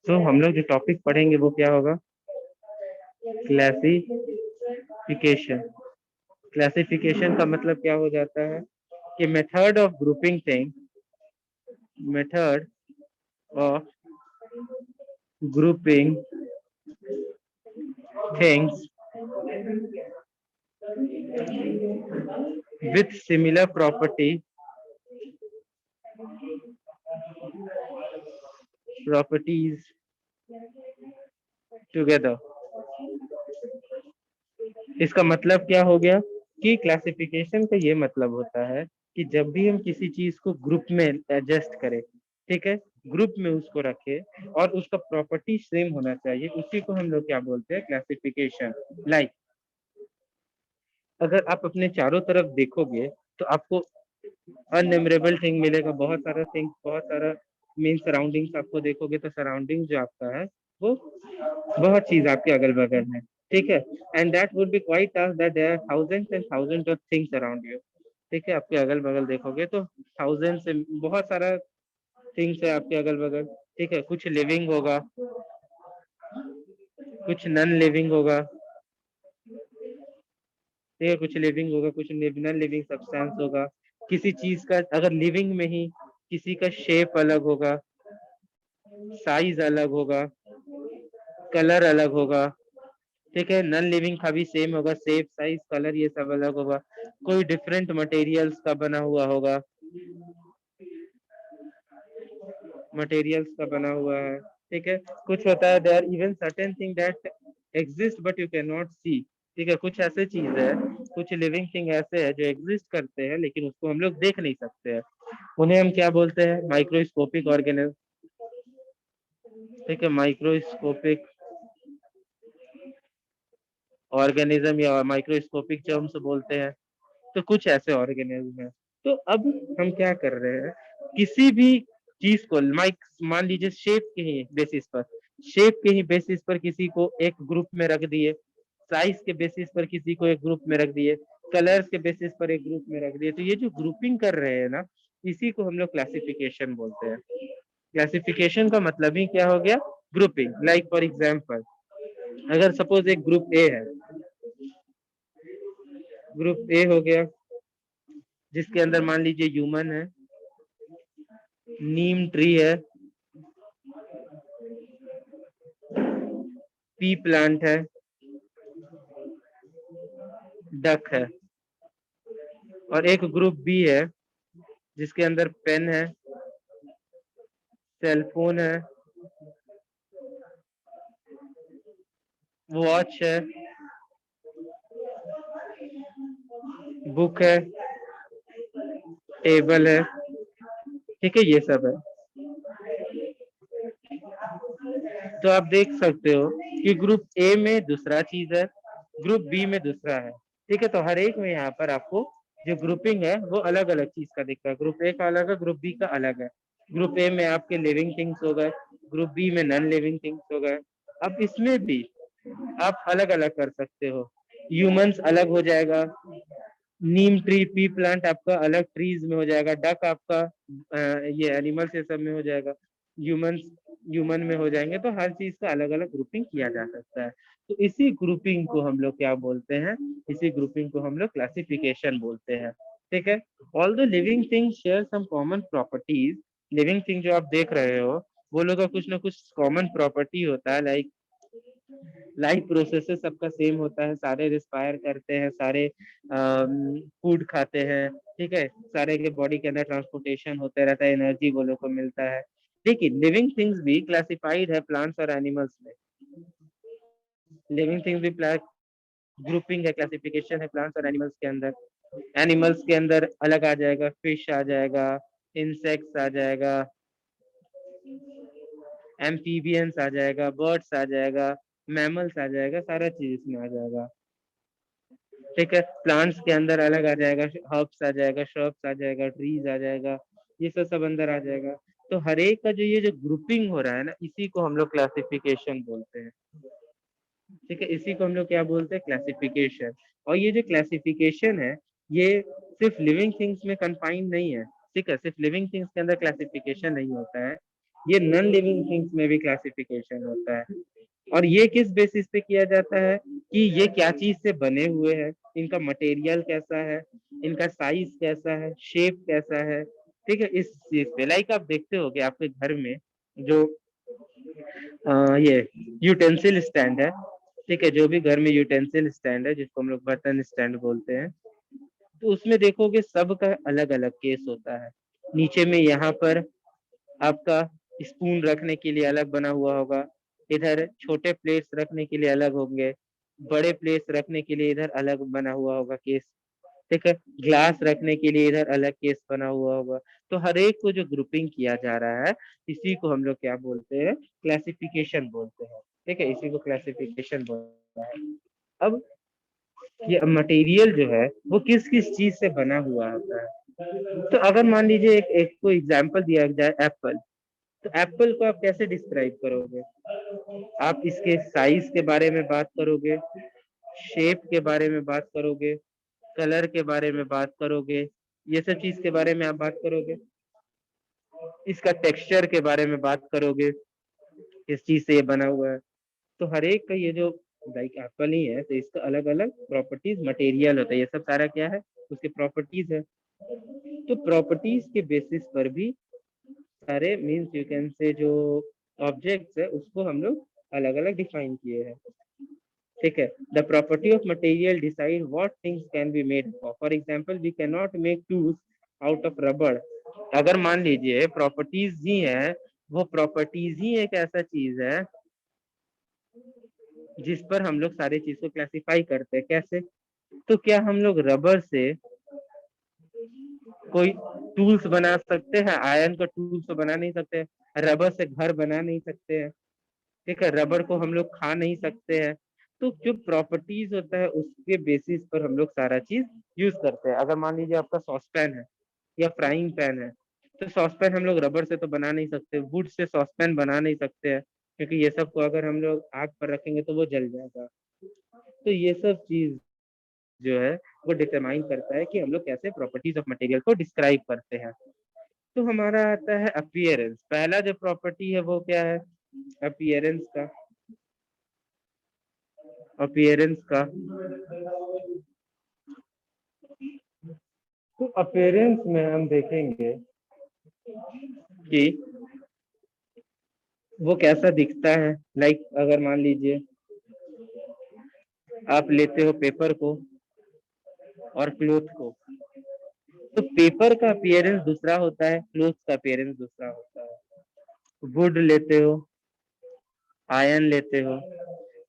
तो हम लोग जो टॉपिक पढ़ेंगे वो क्या होगा? क्लासिफिकेशन। क्लासिफिकेशन का मतलब क्या हो जाता है कि method of grouping thing, method of grouping things with similar properties together। इसका मतलब क्या हो गया कि क्लासिफिकेशन का ये मतलब होता है कि जब भी हम किसी चीज को ग्रुप में एडजस्ट करें, ठीक है, ग्रुप में उसको रखें और उसका प्रॉपर्टी सेम होना चाहिए, उसी को हम लोग क्या बोलते हैं? क्लासिफिकेशन। लाइक अगर आप अपने चारों तरफ देखोगे तो आपको अनमेमोरेबल थिंग मिलेगा, बहुत सारा थिंग, बहुत सारा मीन सराउंडिंग्स आपको देखोगे तो सराउंडिंग जो आपका है वो बहुत चीज आपके अगल बगल है, ठीक है। And that would be quite tough that there are thousands and thousands of things around you, ठीक है। आपके अगल बगल देखोगे तो थाउजेंड से बहुत सारा थिंग्स है आपके अगल बगल, ठीक है। कुछ लिविंग होगा, कुछ नॉन लिविंग होगा, ठीक है, कुछ लिविंग होगा, कुछ नॉन लिविंग सब्सटेंस होगा। किसी चीज का अगर लिविंग में ही किसी का शेप अलग होगा, साइज अलग होगा, कलर अलग होगा, ठीक है। नॉन लिविंग का भी सेम होगा, शेप साइज कलर ये सब अलग होगा। कोई डिफरेंट मटेरियल्स का बना हुआ होगा, मटेरियल्स का बना हुआ है, ठीक है। कुछ होता है there even certain thing that exist but you can not see, ठीक है। कुछ ऐसे चीज है, कुछ लिविंग थिंग ऐसे है जो एग्जिस्ट करते हैं लेकिन उसको हम लोग देख नहीं सकते हैं, उन्हें हम क्या बोलते हैं? माइक्रोस्कोपिक ऑर्गेनिज्म, ठीक है। माइक्रोस्कोपिक ऑर्गेनिज्म या माइक्रोस्कोपिक टर्म्स बोलते हैं। तो कुछ ऐसे ऑर्गेनिज्म है। तो अब हम क्या कर रहे हैं, किसी भी चीज को मान लीजिए शेप के ही बेसिस पर, शेप के ही बेसिस पर किसी को एक ग्रुप में रख दिए, साइज के बेसिस पर किसी को एक ग्रुप में रख दिए, कलर्स के बेसिस पर एक ग्रुप में रख दिए। तो ये जो ग्रुपिंग कर रहे हैं ना, इसी को हम लोग क्लासिफिकेशन बोलते हैं। क्लासिफिकेशन का मतलब ही क्या हो गया? ग्रुपिंग। लाइक फॉर एग्जाम्पल, अगर सपोज एक ग्रुप ए है, ग्रुप ए हो गया जिसके अंदर मान लीजिए ह्यूमन है, नीम ट्री है, पी प्लांट है, डक है। और एक ग्रुप बी है जिसके अंदर पेन है, सेलफोन है, वॉच है, बुक है, टेबल है, ठीक है, ये सब है। तो आप देख सकते हो कि ग्रुप ए में दूसरा चीज है, ग्रुप बी में दूसरा है, ठीक है। तो हर एक में यहाँ पर आपको जो ग्रुपिंग है वो अलग अलग चीज का दिखता है। ग्रुप ए का अलग है, ग्रुप बी का अलग है। ग्रुप ए में आपके लिविंग थिंग्स हो गए, ग्रुप बी में नॉन लिविंग थिंग्स हो गए। अब इसमें भी आप अलग अलग कर सकते हो, ह्यूमंस अलग हो जाएगा, नीम ट्री पी प्लांट आपका अलग ट्रीज में हो जाएगा, डक आपका ये एनिमल्स ये सब में हो जाएगा, ह्यूमंस ह्यूमन में हो जाएंगे। तो हर चीज का अलग अलग ग्रुपिंग किया जा सकता है। तो इसी ग्रुपिंग को हम लोग क्या बोलते हैं? इसी ग्रुपिंग को हम लोग क्लासिफिकेशन बोलते हैं, ठीक है। All the living things share some common properties. Living thing जो आप देख रहे हो वो लोग का कुछ ना कुछ कॉमन प्रॉपर्टी होता है। लाइक लाइफ प्रोसेसेस सबका सेम होता है, सारे रिस्पायर करते हैं, सारे फूड खाते हैं, ठीक है, सारे के बॉडी के अंदर ट्रांसपोर्टेशन होते रहता है, एनर्जी वो लोग को मिलता है। लेकिन लिविंग थिंग्स भी क्लासिफाइड है प्लांट्स और एनिमल्स में। लिविंग थिंग्स भी ग्रुपिंग है, क्लासिफिकेशन है प्लांट्स और एनिमल्स के अंदर। एनिमल्स के अंदर अलग आ जाएगा, फिश आ जाएगा, इंसेक्ट्स आ जाएगा, एम्फीबियंस आ जाएगा, बर्ड्स आ जाएगा, मैमल्स आ जाएगा, सारा चीज इसमें आ जाएगा, ठीक है। प्लांट्स के अंदर अलग आ जाएगा, हर्ब्स आ जाएगा, श्रब्स आ जाएगा, ट्रीज आ जाएगा, ये सब अंदर आ जाएगा। तो हर एक का जो ये जो ग्रुपिंग हो रहा है ना, इसी को हम लोग क्लासिफिकेशन बोलते हैं, ठीक है। इसी को हम लोग क्या बोलते हैं? क्लासिफिकेशन। और ये जो क्लासिफिकेशन है ये सिर्फ लिविंग थिंग्स में कन्फाइंड नहीं है, ठीक है, सिर्फ लिविंग थिंग्स के अंदर क्लासिफिकेशन नहीं होता है, ये नॉन लिविंग थिंग्स में भी क्लासिफिकेशन होता है। और ये किस बेसिस पे किया जाता है कि ये क्या चीज से बने हुए हैं, इनका मटेरियल कैसा है, इनका साइज कैसा है, शेप कैसा है, ठीक है, इस चीज पे। लाइक आप देखते हो कि आपके घर में जो ये यूटेंसिल स्टैंड है, ठीक है, जो भी घर में यूटेंसिल स्टैंड है जिसको हम लोग बर्तन स्टैंड बोलते हैं, तो उसमें देखोगे सबका अलग अलग केस होता है। नीचे में यहाँ पर आपका स्पून रखने के लिए अलग बना हुआ होगा, इधर छोटे प्लेट्स रखने के लिए अलग होंगे, बड़े प्लेट्स रखने के लिए इधर अलग बना हुआ होगा केस, ठीक है, ग्लास रखने के लिए इधर अलग केस बना हुआ होगा। तो हर एक को जो ग्रुपिंग किया जा रहा है, इसी को हम लोग क्या बोलते हैं, क्लासिफिकेशन बोलते हैं, ठीक है, इसी को क्लासिफिकेशन बोलते हैं। अब ये मटेरियल जो है वो किस किस चीज से बना हुआ होता है, तो अगर मान लीजिए एक को एग्जाम्पल दिया जाए एप्पल, तो एप्पल को आप कैसे डिस्क्राइब करोगे, आप इसके साइज के बारे में बात करोगे, शेप के बारे में बात करोगे, कलर के बारे में बात करोगे, ये सब चीज के बारे में आप बात करोगे, इसका टेक्सचर के बारे में बात करोगे, किस चीज से ये बना हुआ है। तो हर एक का ये जो लाइक एप्पल ही है, तो इसका अलग अलग प्रॉपर्टीज मटेरियल होता है, ये सब सारा क्या है, उसके प्रॉपर्टीज है। तो प्रॉपर्टीज के बेसिस पर भी सारे मीन्स यू कैन से जो ऑब्जेक्ट्स है उसको हम लोग अलग अलग डिफाइन किए हैं, ठीक है। The property of material decide what things can be made of, for example we can not make tools out of rubber. अगर मान लीजिए प्रॉपर्टीज ही है, वो प्रॉपर्टीज ही एक ऐसा चीज है जिस पर हम लोग सारी चीज को क्लासिफाई करते हैं, कैसे, तो क्या हम लोग रबर से कोई टूल्स बना सकते हैं, आयरन का टूल्स तो बना नहीं सकते, रबर से घर बना नहीं सकते हैं, ठीक है, रबर को हम लोग खा नहीं सकते हैं। तो जो प्रॉपर्टीज होता है उसके बेसिस पर हम लोग सारा चीज यूज करते हैं। अगर मान लीजिए आपका सॉसपैन है या फ्राइंग पैन है, तो सॉसपैन हम लोग रबर से तो बना नहीं सकते, वुड से सॉसपैन बना नहीं सकते हैं, क्योंकि ये सब को अगर हम लोग आग पर रखेंगे तो वो जल जाएगा। तो ये सब चीज जो है वो डिटरमाइन करता है कि हम लोग कैसे प्रॉपर्टीज ऑफ मटेरियल को डिस्क्राइब करते हैं। तो हमारा आता है अपीयरेंस, पहला जो प्रॉपर्टी है वो क्या है, अपीयरेंस का। अपीयरेंस का, तो अपीयरेंस में हम देखेंगे कि वो कैसा दिखता है। लाइक अगर मान लीजिए आप लेते हो पेपर को और क्लोथ को, तो पेपर का अपीयरेंस दूसरा होता है, क्लोथ का अपीयरेंस दूसरा होता है। वुड लेते हो, आयरन लेते हो,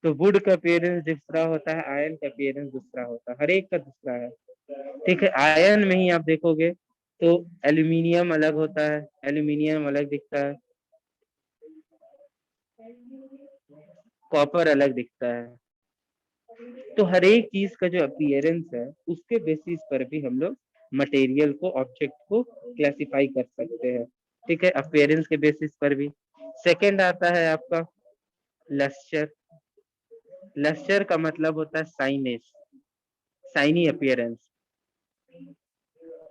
तो वुड का अपीयरेंस दूसरा होता है, आयरन का अपीयरेंस दूसरा होता है, हर एक का दूसरा है, ठीक है। आयरन में ही आप देखोगे तो एल्यूमिनियम अलग होता है, एल्यूमिनियम अलग दिखता है, कॉपर अलग दिखता है। तो हर एक चीज का जो अपीयरेंस है उसके बेसिस पर भी हम लोग मटेरियल को, ऑब्जेक्ट को क्लासिफाई कर सकते हैं, ठीक है, अपीयरेंस के बेसिस पर भी। सेकंड आता है आपका लस्टर। लस्टर का मतलब होता है साइनेस, साइनी अपीयरेंस,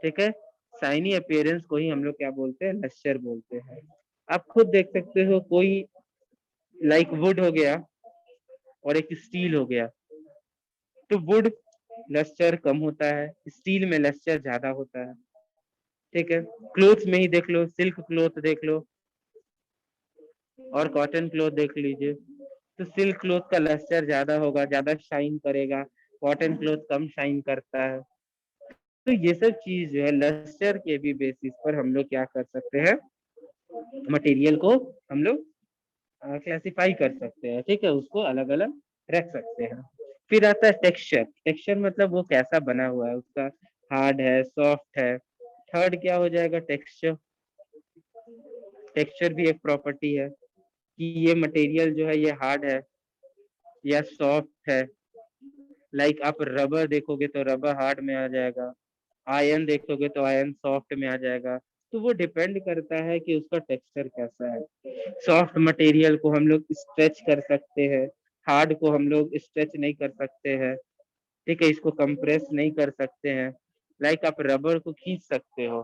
ठीक है, साइनी अपीयरेंस को ही हम लोग क्या बोलते हैं, लस्टर बोलते हैं। आप खुद देख सकते हो, कोई लाइक वुड हो गया और एक स्टील हो गया, तो वुड लस्टर कम होता है, स्टील में लस्टर ज्यादा होता है, ठीक है। क्लोथ में ही देख लो, सिल्क क्लोथ देख लो और कॉटन क्लोथ देख लीजिए, तो सिल्क क्लोथ का लस्टर ज्यादा होगा, ज्यादा शाइन करेगा, कॉटन क्लोथ कम शाइन करता है। तो ये सब चीज जो है लस्टर के भी बेसिस पर हम लोग क्या कर सकते हैं, मटेरियल को हम लोग क्लासिफाई कर सकते हैं, ठीक है, उसको अलग अलग रख सकते हैं। फिर आता है टेक्सचर। टेक्सचर मतलब वो कैसा बना हुआ है, उसका हार्ड है, सॉफ्ट है। थर्ड क्या हो जाएगा, टेक्सचर। टेक्सचर भी एक प्रॉपर्टी है कि ये मटेरियल जो है ये हार्ड है या सॉफ्ट है। लाइक आप रबर देखोगे तो रबर हार्ड में आ जाएगा, आयरन देखोगे तो आयरन सॉफ्ट में आ जाएगा। तो वो डिपेंड करता है कि उसका टेक्सचर कैसा है। सॉफ्ट मटेरियल को हम लोग स्ट्रेच कर सकते हैं, हार्ड को हम लोग स्ट्रेच नहीं कर सकते हैं, ठीक है, इसको कंप्रेस नहीं कर सकते हैं। लाइक आप रबर को खींच सकते हो,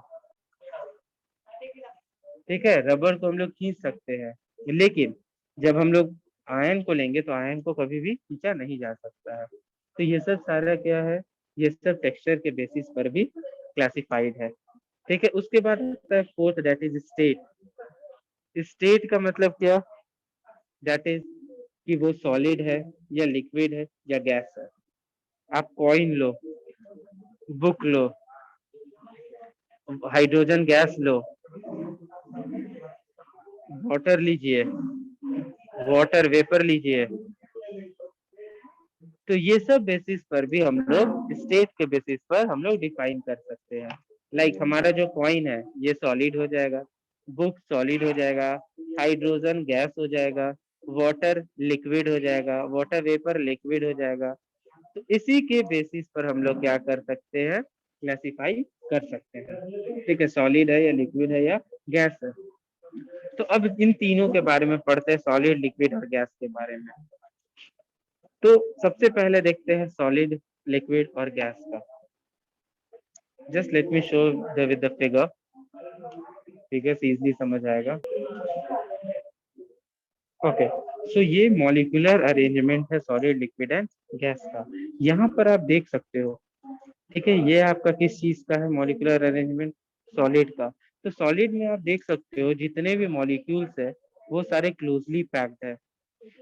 ठीक है, रबर को हम लोग खींच सकते हैं, लेकिन जब हम लोग आयन को लेंगे तो आयन को कभी भी खींचा नहीं जा सकता है। तो ये सब सारा क्या है, ये सब टेक्सचर के बेसिस पर भी क्लासिफाइड है। ठीक है, उसके बाद आता है fourth, that is state. State का मतलब क्या, दैट इज कि वो सॉलिड है या लिक्विड है या गैस है। आप कॉइन लो, बुक लो, हाइड्रोजन गैस लो, वाटर लीजिए, वाटर वेपर लीजिए, तो ये सब बेसिस पर भी हम लोग स्टेट के बेसिस पर हम लोग डिफाइन कर सकते हैं। लाइक हमारा जो कॉइन है ये सॉलिड हो जाएगा, बुक सॉलिड हो जाएगा, हाइड्रोजन गैस हो जाएगा, वाटर लिक्विड हो जाएगा, वाटर वेपर लिक्विड हो जाएगा। तो इसी के बेसिस पर हम लोग क्या कर सकते हैं, क्लासिफाई कर सकते हैं। ठीक है, सॉलिड है या लिक्विड है या गैस है। तो अब इन तीनों के बारे में पढ़ते हैं, सॉलिड, लिक्विड और गैस के बारे में। तो सबसे पहले देखते हैं सॉलिड, लिक्विड और गैस का। Just let me show with the figure, figure से इजीली समझ आएगा। ओके, सो ये मॉलिक्यूलर अरेंजमेंट है सॉलिड, लिक्विड एंड गैस का। यहाँ पर आप देख सकते हो, ठीक है, ये आपका किस चीज का है, मॉलिक्यूलर अरेंजमेंट सॉलिड का। तो सॉलिड में आप देख सकते हो जितने भी मॉलिक्यूल्स है वो सारे क्लोजली पैक्ड है।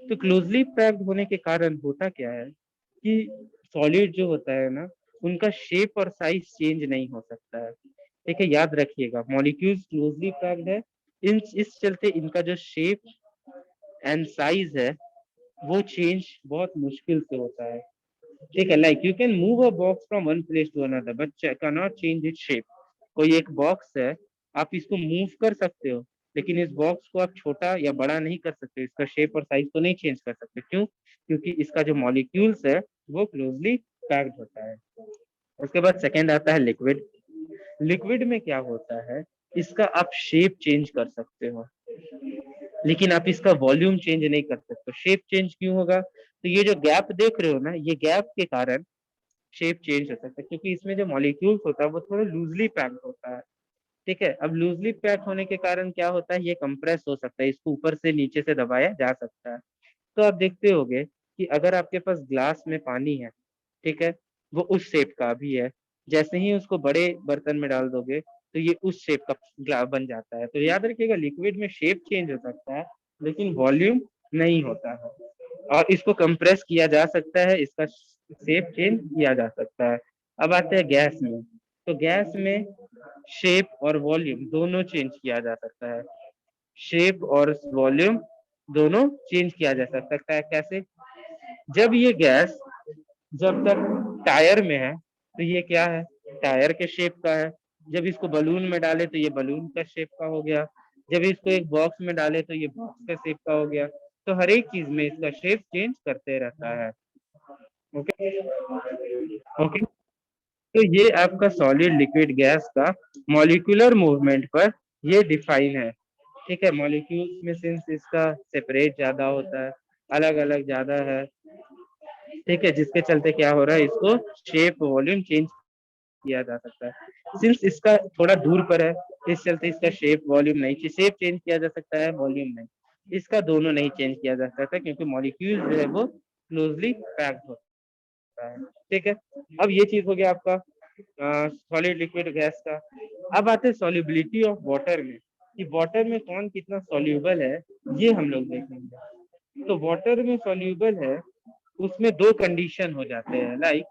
तो क्लोजली पैक्ड होने के कारण होता क्या है कि सॉलिड जो होता है ना, उनका शेप और साइज चेंज नहीं हो सकता है। ठीक है, याद रखिएगा, मॉलिक्यूल्स क्लोजली पैक्ड है, इस चलते इनका जो शेप एंड साइज है वो चेंज बहुत मुश्किल से होता है। ठीक है, like you can move a box from one place to another but can not change its shape. कोई एक बॉक्स है, आप इसको मूव कर सकते हो, लेकिन इस बॉक्स को आप छोटा या बड़ा नहीं कर सकते, इसका शेप और साइज को नहीं चेंज कर सकते। क्यों? क्योंकि इसका जो मॉलिक्यूल्स है वो क्लोजली पैक्ड होता है। उसके बाद सेकेंड आता है लिक्विड। लिक्विड में क्या होता है, इसका आप शेप चेंज कर सकते हो, लेकिन आप इसका वॉल्यूम चेंज नहीं कर सकते। शेप चेंज क्यों होगा, तो ये जो गैप देख रहे हो ना, ये गैप के कारण शेप चेंज हो सकता है, क्योंकि इसमें जो मॉलिक्यूल्स होता है वो थोड़ा लूजली पैक्ड होता है। ठीक है, अब लूजली पैक होने के कारण क्या होता है, ये कंप्रेस हो सकता है, इसको ऊपर से नीचे से दबाया जा सकता है। तो आप देखते होगे कि अगर आपके पास ग्लास में पानी है, ठीक है, वो उस शेप का भी है, जैसे ही उसको बड़े बर्तन में डाल दोगे तो ये उस शेप का ग्लास बन जाता है। तो याद रखिएगा, लिक्विड में शेप चेंज हो सकता है लेकिन वॉल्यूम नहीं होता है, और इसको कंप्रेस किया जा सकता है, इसका शेप चेंज किया जा सकता है। अब आते हैं गैस में। तो गैस में शेप और वॉल्यूम दोनों चेंज किया जा सकता है। शेप और वॉल्यूम दोनों चेंज किया जा सकता है। कैसे? जब ये गैस जब तक टायर में है तो ये क्या है, टायर के शेप का है। जब इसको बलून में डाले तो ये बलून का शेप का हो गया। जब इसको एक बॉक्स में डाले तो ये बॉक्स का शेप का हो गया। तो हर एक चीज में इसका शेप चेंज करते रहता है। ओके, ओके, तो ये आपका सॉलिड, लिक्विड, गैस का मॉलिक्यूलर मूवमेंट पर ये डिफाइन है। ठीक है, मॉलिक्यूल्स में सिंस इसका सेपरेट ज्यादा होता है, अलग अलग ज्यादा है, ठीक है, जिसके चलते क्या हो रहा है, इसको शेप वॉल्यूम चेंज किया जा सकता है। सिंस इसका थोड़ा दूर पर है, इस चलते इसका शेप वॉल्यूम नहीं, शेप चेंज किया जा सकता है, वॉल्यूम नहीं। इसका दोनों नहीं चेंज किया जा सकता क्योंकि मॉलिक्यूल जो है वो क्लोजली पैक्ड होता है। ठीक है, अब ये चीज हो गया आपका सॉलिड, लिक्विड, गैस का। अब आते हैं सॉल्युबिलिटी ऑफ वाटर में, कि वाटर में कौन कितना सॉल्यूबल है, ये हम लोग देखेंगे। तो वाटर में सॉल्यूबल है उसमें दो कंडीशन हो जाते हैं, लाइक